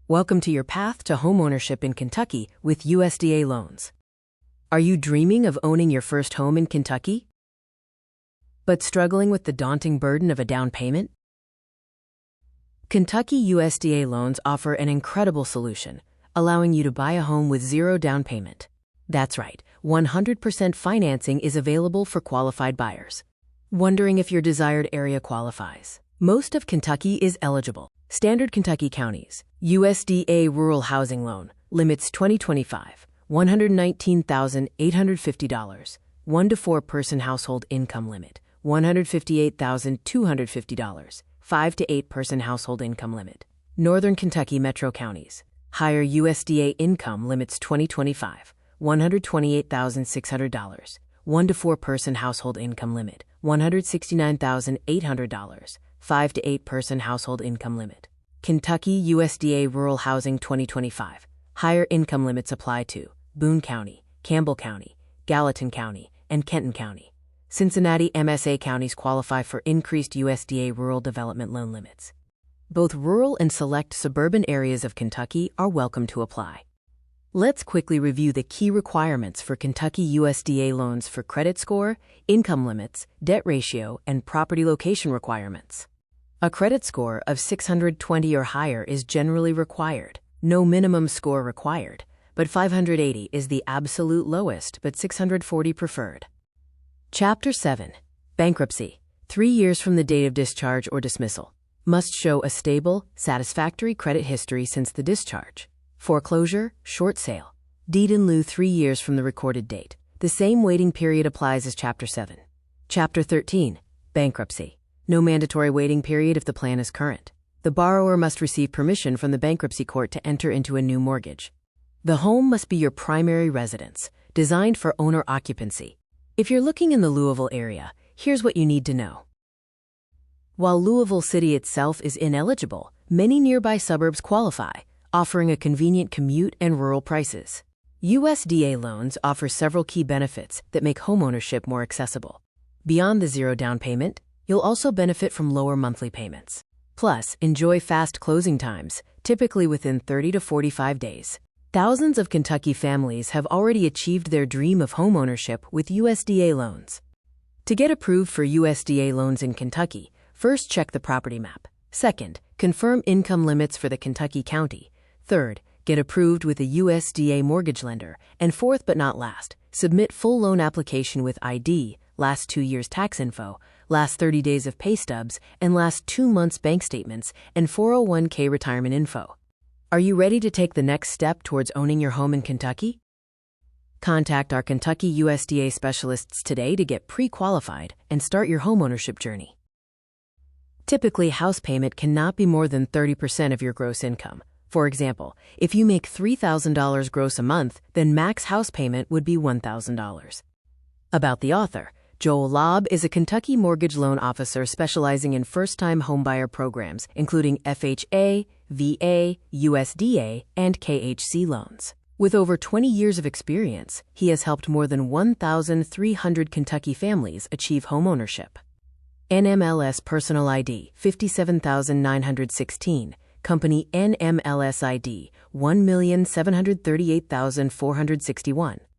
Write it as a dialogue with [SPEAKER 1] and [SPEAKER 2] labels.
[SPEAKER 1] Welcome to your path to homeownership in Kentucky with USDA loans. Are you dreaming of owning your first home in Kentucky, but struggling with the daunting burden of a down payment? Kentucky USDA loans offer an incredible solution, allowing you to buy a home with zero down payment. That's right, 100% financing is available for qualified buyers. Wondering if your desired area qualifies? Most of Kentucky is eligible. Standard Kentucky counties. USDA Rural Housing Loan. Limits 2025. $119,850. 1 to 4 person household income limit. $158,250. 5 to 8 person household income limit. Northern Kentucky metro counties. Higher USDA income limits 2025. $128,600. 1 to 4 person household income limit. $169,800. 5 to 8 person household income limit. Kentucky USDA Rural Housing 2025. Higher income limits apply to Boone County, Campbell County, Gallatin County, and Kenton County. Cincinnati MSA counties qualify for increased USDA rural development loan limits. Both rural and select suburban areas of Kentucky are welcome to apply. Let's quickly review the key requirements for Kentucky USDA loans for credit score, income limits, debt ratio, and property location requirements. A credit score of 620 or higher is generally required. No minimum score required, but 580 is the absolute lowest, but 640 preferred. Chapter 7. Bankruptcy. 3 years from the date of discharge or dismissal. Must show a stable, satisfactory credit history since the discharge. Foreclosure, short sale. Deed in lieu 3 years from the recorded date. The same waiting period applies as Chapter 7. Chapter 13. Bankruptcy. No mandatory waiting period if the plan is current. The borrower must receive permission from the bankruptcy court to enter into a new mortgage. The home must be your primary residence, designed for owner occupancy. If you're looking in the Louisville area, here's what you need to know. While Louisville City itself is ineligible, many nearby suburbs qualify, offering a convenient commute and rural prices. USDA loans offer several key benefits that make homeownership more accessible. Beyond the zero down payment, you'll also benefit from lower monthly payments. Plus, enjoy fast closing times, typically within 30 to 45 days. Thousands of Kentucky families have already achieved their dream of homeownership with USDA loans. To get approved for USDA loans in Kentucky, first check the property map. Second, confirm income limits for the Kentucky county. Third, get approved with a USDA mortgage lender. And fourth but not last, submit full loan application with ID, last 2 years tax info, last 30 days of pay stubs, and last 2 months bank statements and 401k retirement info. Are you ready to take the next step towards owning your home in Kentucky? Contact our Kentucky USDA specialists today to get pre-qualified and start your homeownership journey. Typically, house payment cannot be more than 30% of your gross income. For example, if you make $3,000 gross a month, then max house payment would be $1,000. About the author. Joel Lobb is a Kentucky mortgage loan officer specializing in first-time homebuyer programs, including FHA, VA, USDA, and KHC loans. With over 20 years of experience, he has helped more than 1,300 Kentucky families achieve homeownership. NMLS Personal ID 57,916, Company NMLS ID 1,738,461.